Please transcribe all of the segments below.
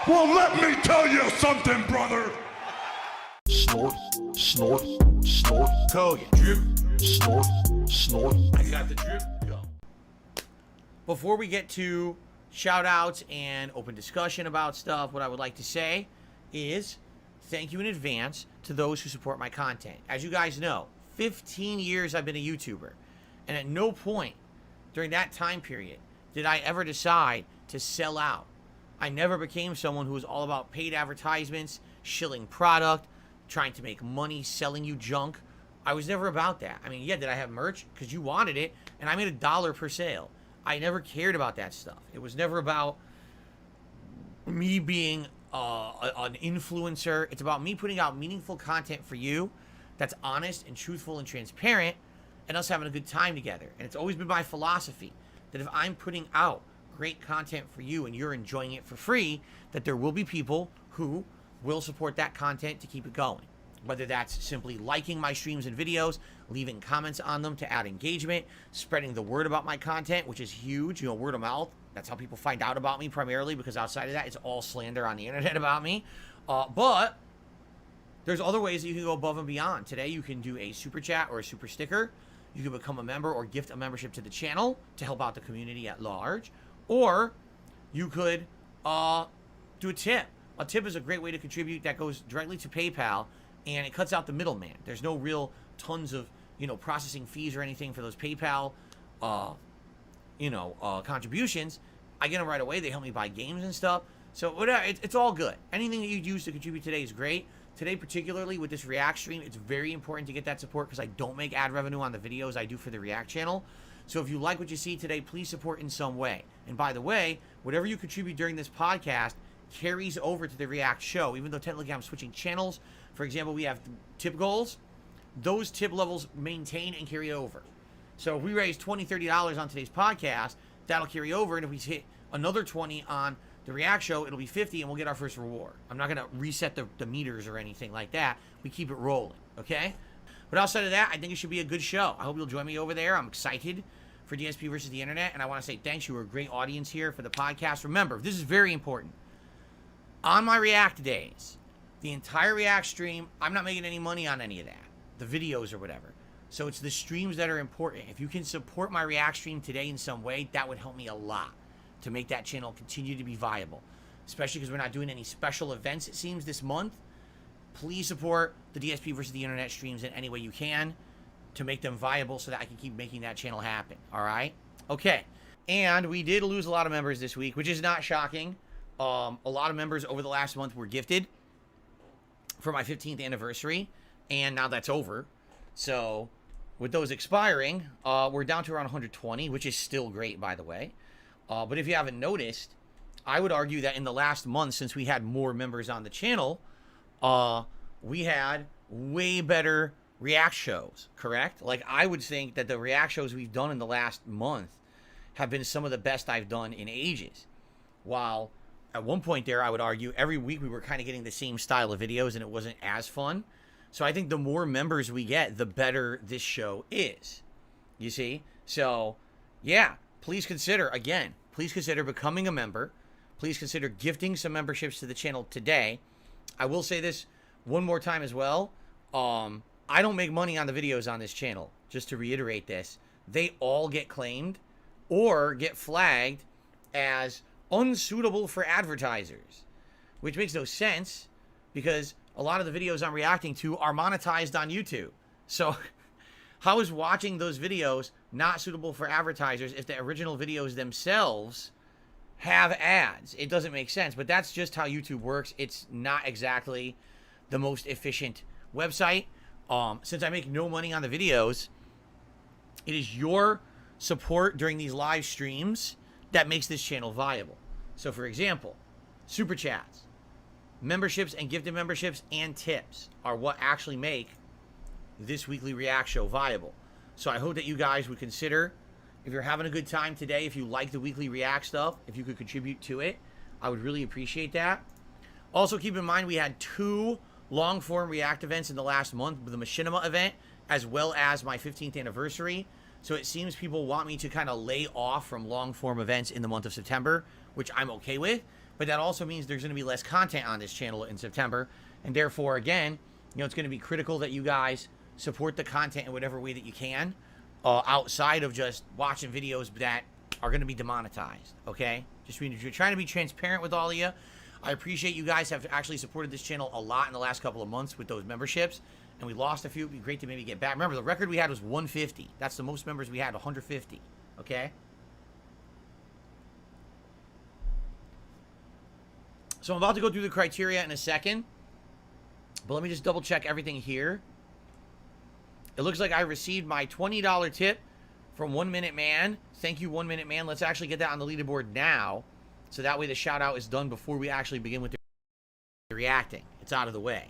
Well, let me tell you something, brother. Snort, snort, snort. Kogan. Drip. Snort, snort. I got the drip. Go. Before we get to shout outs and open discussion about stuff, what I would like to say is thank you in advance to those who support my content. As you guys know, 15 years I've been a YouTuber, and at no point during that time period did I ever decide to sell out. I never became someone who was all about paid advertisements, shilling product, trying to make money, selling you junk. I was never about that. I mean, yeah, did I have merch? Because you wanted it, and I made $1 per sale. I never cared about that stuff. It was never about me being an influencer. It's about me putting out meaningful content for you that's honest and truthful and transparent, and us having a good time together. And it's always been my philosophy that if I'm putting out great content for you and you're enjoying it for free, that there will be people who will support that content to keep it going. Whether that's simply liking my streams and videos, leaving comments on them to add engagement, spreading the word about my content, which is huge, you know, word of mouth. That's how people find out about me primarily, because outside of that, it's all slander on the internet about me. But there's other ways that you can go above and beyond. Today, you can do a super chat or a super sticker. You can become a member or gift a membership to the channel to help out the community at large. Or you could do a tip. A tip is a great way to contribute that goes directly to PayPal, and it cuts out the middleman. There's no real tons of, processing fees or anything for those PayPal, contributions. I get them right away. They help me buy games and stuff. So whatever, it's all good. Anything that you use to contribute today is great. Today, particularly with this React stream, it's very important to get that support because I don't make ad revenue on the videos I do for the React channel. So if you like what you see today, please support in some way. And by the way, whatever you contribute during this podcast carries over to the React show, even though technically I'm switching channels. For example, we have tip goals. Those tip levels maintain and carry over. So if we raise $20, $30 on today's podcast, that'll carry over. And if we hit another 20 on the React show, it'll be 50 and we'll get our first reward. I'm not going to reset the meters or anything like that. We keep it rolling, okay? But outside of that, I think it should be a good show. I hope you'll join me over there. I'm excited for DSP versus the internet. And I want to say thanks. You were a great audience here for the podcast. Remember, this is very important. On my React days, the entire React stream, I'm not making any money on any of that. The videos or whatever. So it's the streams that are important. If you can support my React stream today in some way, that would help me a lot to make that channel continue to be viable. Especially because we're not doing any special events, it seems, this month. Please support the DSP versus the internet streams in any way you can to make them viable so that I can keep making that channel happen. All right? Okay. And we did lose a lot of members this week, which is not shocking. A lot of members over the last month were gifted for my 15th anniversary, and now that's over. So with those expiring, we're down to around 120, which is still great, by the way. But if you haven't noticed, I would argue that in the last month, since we had more members on the channel, we had way better React shows, correct? Like, I would think that the React shows we've done in the last month have been some of the best I've done in ages. While at one point there, I would argue every week we were kind of getting the same style of videos and it wasn't as fun. So I think the more members we get, the better this show is. You see? So, yeah, please consider becoming a member. Please consider gifting some memberships to the channel today. I will say this one more time as well. I don't make money on the videos on this channel. Just to reiterate this, they all get claimed or get flagged as unsuitable for advertisers, which makes no sense because a lot of the videos I'm reacting to are monetized on YouTube. So how is watching those videos not suitable for advertisers if the original videos themselves have ads? It doesn't make sense, but that's just how YouTube works. It's not exactly the most efficient website. Since I make no money on the videos, it is your support during these live streams that makes this channel viable. So for example, super chats, memberships and gifted memberships and tips are what actually make this weekly React show viable. So I hope that you guys would consider, if you're having a good time today, if you like the weekly React stuff, if you could contribute to it, I would really appreciate that. Also keep in mind we had 2 long form React events in the last month, with the Machinima event as well as my 15th anniversary. So it seems people want me to kind of lay off from long form events in the month of September, which I'm okay with. but that also means there's going to be less content on this channel in September. And therefore, again, you know, it's going to be critical that you guys support the content in whatever way that you can, outside of just watching videos that are going to be demonetized, okay? Just trying to be transparent with all of you. I appreciate you guys have actually supported this channel a lot in the last couple of months with those memberships, and we lost a few. It'd be great to maybe get back. Remember, the record we had was 150. That's the most members we had, 150, okay? So I'm about to go through the criteria in a second, but let me just double check everything here. It looks like I received my $20 tip from 1 Minute Man. Thank you, 1 Minute Man. Let's actually get that on the leaderboard now, so that way the shout out is done before we actually begin with the reacting. It's out of the way.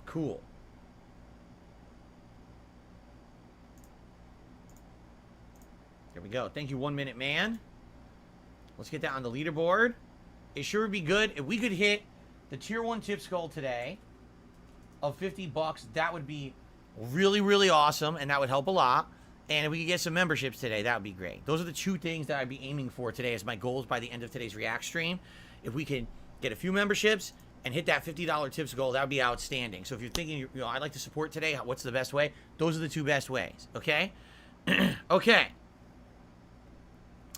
Cool. There we go. Thank you, 1 Minute Man. Let's get that on the leaderboard. It sure would be good if we could hit the tier 1 tips goal today of $50. That would be really, really awesome, and that would help a lot. And if we could get some memberships today, that would be great. Those are the two things that I'd be aiming for today as my goals by the end of today's React stream. If we can get a few memberships and hit that $50 tips goal, that would be outstanding. So if you're thinking, you know, I'd like to support today, what's the best way? Those are the two best ways, okay? Okay.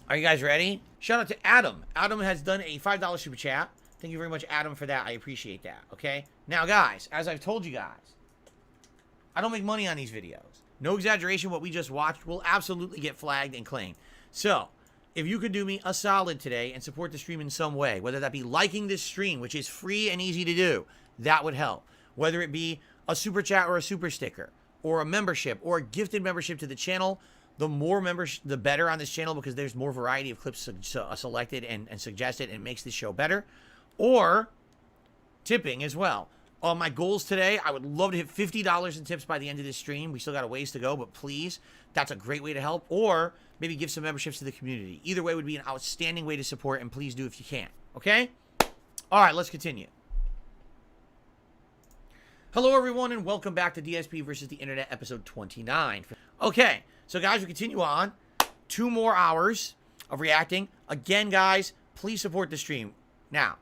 Are you guys ready? Shout out to Adam. Adam has done a $5 super chat. Thank you very much, Adam, for that. I appreciate that, okay? Now, guys, as I've told you guys, I don't make money on these videos. No exaggeration, what we just watched will absolutely get flagged and claimed. So, if you could do me a solid today and support the stream in some way, whether that be liking this stream, which is free and easy to do, that would help. Whether it be a super chat or a super sticker, or a membership, or a gifted membership to the channel, the more members, the better on this channel, because there's more variety of clips selected and suggested, and it makes this show better. Or tipping as well. On my goals today, I would love to hit $50 in tips by the end of this stream. We still got a ways to go, but please, that's a great way to help. Or maybe give some memberships to the community. Either way would be an outstanding way to support, and please do if you can. Okay? All right, let's continue. Hello, everyone, and welcome back to DSP versus the Internet, episode 29. Okay, so guys, we continue on. 2 more hours of reacting. Again, guys, please support the stream. Now,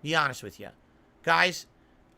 be honest with you. Guys,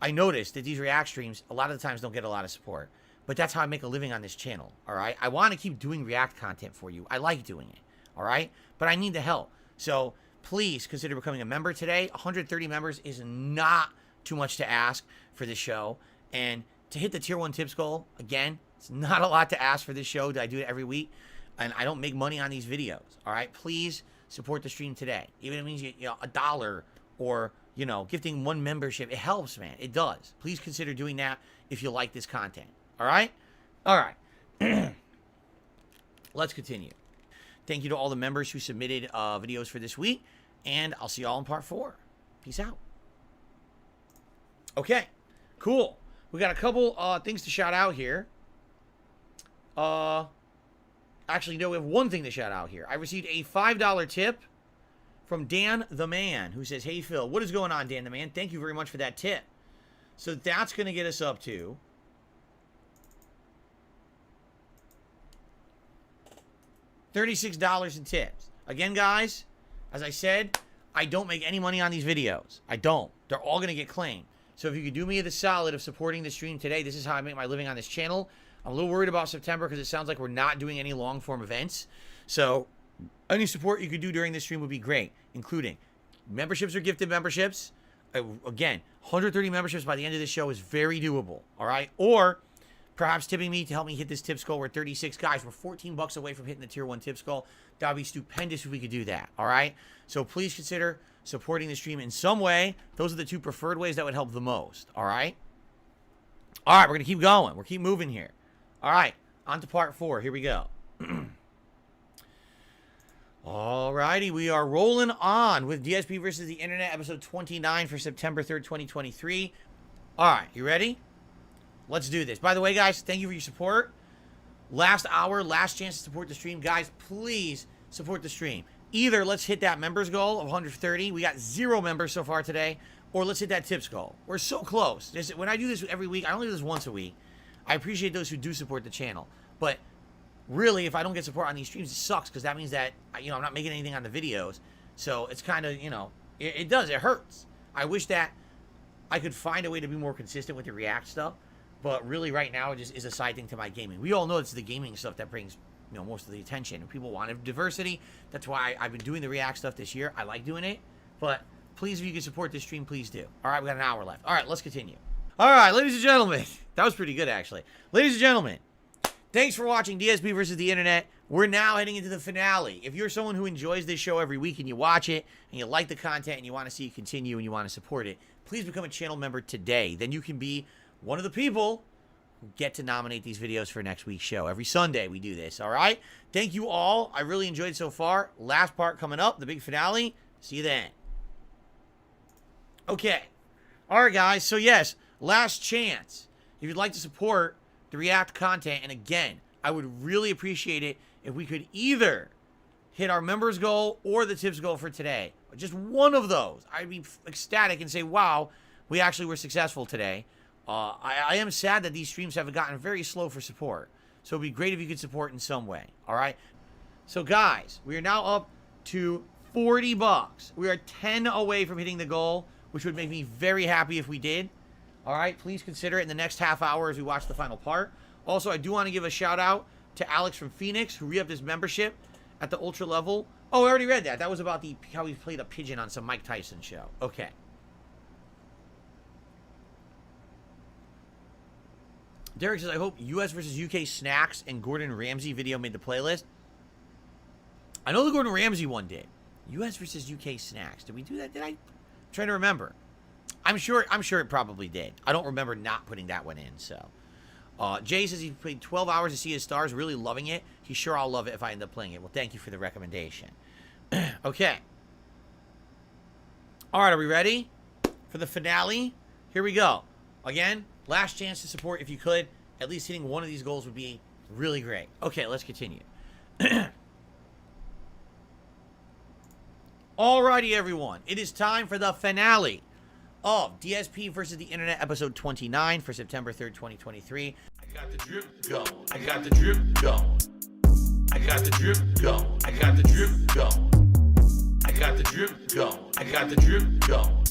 I noticed that these react streams a lot of the times don't get a lot of support, but that's how I make a living on this channel, all right? I want to keep doing react content for you. I like doing it, all right? But I need the help. So please consider becoming a member today. 130 members is not too much to ask for this show. And to hit the tier 1 tips goal, again, it's not a lot to ask for this show. I do it every week, and I don't make money on these videos, all right? Please support the stream today. Even if it means you know, $1 or, you know, gifting 1 membership. It helps, man. It does. Please consider doing that if you like this content. All right? All right. Let's continue. Thank you to all the members who submitted videos for this week, and I'll see you all in part 4. Peace out. Okay. Cool. We got a couple things to shout out here. Actually, no, we have one thing to shout out here. I received a $5 tip from Dan the Man, who says, "Hey, Phil, what is going on, Dan the Man? Thank you very much for that tip." So that's going to get us up to $36 in tips. Again, guys, as I said, I don't make any money on these videos. I don't. They're all going to get claimed. So if you could do me the solid of supporting the stream today, this is how I make my living on this channel. I'm a little worried about September because it sounds like we're not doing any long-form events. So any support you could do during this stream would be great, including memberships or gifted memberships. Again, 130 memberships by the end of this show is very doable, all right? Or perhaps tipping me to help me hit this tips goal. We're 36. Guys, we're $14 away from hitting the tier 1 tips goal. That would be stupendous if we could do that, all right? So please consider supporting the stream in some way. Those are the 2 preferred ways that would help the most, all right? All right, we're going to keep going. We're keep moving here. All right, on to part 4. Here we go. Alrighty, we are rolling on with DSP versus the Internet, episode 29 for September 3rd, 2023. Alright, you ready? Let's do this. By the way, guys, thank you for your support. Last hour, last chance to support the stream. Guys, please support the stream. Either let's hit that members goal of 130. We got 0 members so far today. Or let's hit that tips goal. We're so close. When I do this every week, I only do this once a week. I appreciate those who do support the channel. But really, if I don't get support on these streams, it sucks, because that means that, you know, I'm not making anything on the videos. So it's kind of, you know, It does. It hurts. I wish that I could find a way to be more consistent with the React stuff. But really, right now, it just is a side thing to my gaming. We all know it's the gaming stuff that brings, you know, most of the attention. And people want diversity. That's why I've been doing the React stuff this year. I like doing it. But please, if you can support this stream, please do. All right, we got an hour left. All right, let's continue. All right, ladies and gentlemen. That was pretty good, actually. Ladies and gentlemen, thanks for watching DSP versus the Internet. We're now heading into the finale. If you're someone who enjoys this show every week and you watch it, and you like the content, and you want to see it continue, and you want to support it, please become a channel member today. Then you can be one of the people who get to nominate these videos for next week's show. Every Sunday we do this, all right? Thank you all. I really enjoyed it so far. Last part coming up, the big finale. See you then. Okay. All right, guys. So, yes, last chance. If you'd like to support the React content, and again, I would really appreciate it if we could either hit our members goal or the tips goal for today. Just one of those. I'd be ecstatic and say, wow, we actually were successful today. I am sad that these streams have gotten very slow for support. So it'd be great if you could support in some way. All right. So guys, we are now up to $40. We are 10 away from hitting the goal, which would make me very happy if we did. All right. Please consider it in the next half hour as we watch the final part. Also, I do want to give a shout out to Alex from Phoenix, who re-upped his membership at the ultra level. Oh, I already read that. That was about how he played a pigeon on some Mike Tyson show. Okay. Derek says, I hope US versus UK snacks and Gordon Ramsay video made the playlist. I know the Gordon Ramsay one did. US versus UK snacks. Did we do that? Did I? I'm trying to remember. I'm sure it probably did. I don't remember not putting that one in, so. Jay says he played 12 hours to see his stars, really loving it. He's sure I'll love it if I end up playing it. Well, thank you for the recommendation. Okay. All right, are we ready for the finale? Here we go. Again, last chance to support if you could. At least hitting one of these goals would be really great. Okay, let's continue. Alrighty, everyone. It is time for the finale of DSP versus the Internet, episode 29 for September 3rd, 2023. I got the drip going. I got the drip going. I got the drip going. I got the drip going. I got the drip going. I got the drip going.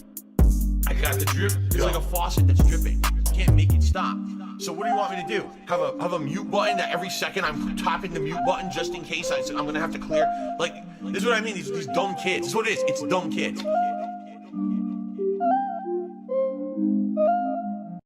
I got the drip going. It's like a faucet that's dripping. You can't make it stop. So what do you want me to do? Have a mute button that every second I'm tapping the mute button just in case I'm gonna have to clear? Like, this is what I mean. These dumb kids. This is what it is. It's dumb kids.